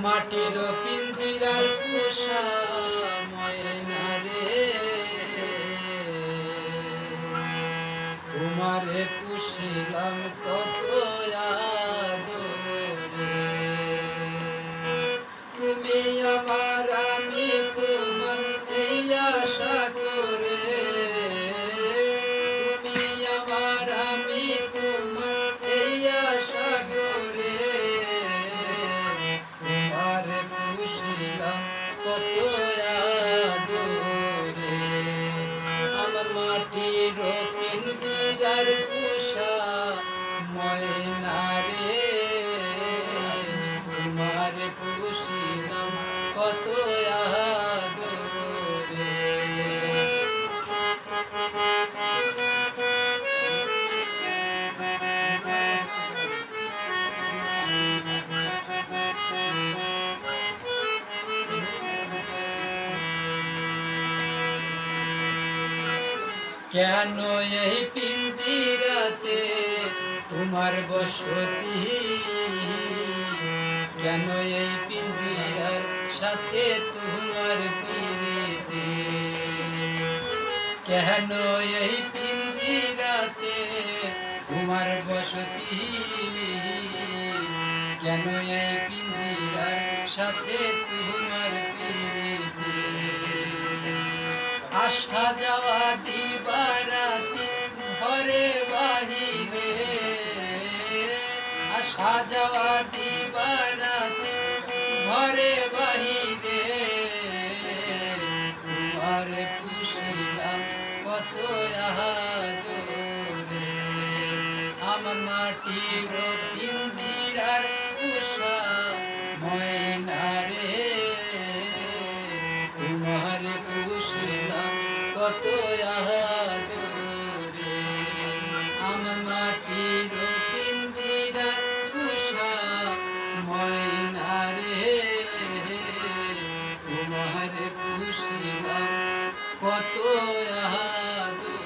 মাটির পিঞ্জিরার পোষা ময়না রে, তোমারে পুষিলাম কত আদরে। তুমি আমার আমি তোমার এই আশা করে, তুমি আমার আমি তোমার এই আশা করে, তোমারে পুষিলাম কত আদরে। আমার মাটির পিঞ্জিরার পোষা ময়না রে, তোমারে পুষিলাম কত আদরে। কেন এই পিঞ্জিরাতে তোমার বসতি, কেন এই পিঞ্জিরার সাথে তোমার প্রীতি, কেন এই পিঞ্জিরাতে তোমার বসতি, কেন এই পিঞ্জিরার সাথে তোমার প্রীতি। আসা যাওয়া দিবারাতি ঘরে বাহিরে, আসা যাওয়া দিবারাতি ঘরে বাহিরে, তোমারে পুষিলাম কত আদরে। আমার মাটির পিঞ্জিরার পোষা ময়না রে, তোমারে পুষিলাম কত আদরে। আমার মাটির পিঞ্জিরার পোষা ময়না রে, তোমারে পুষিলাম কত আদরে।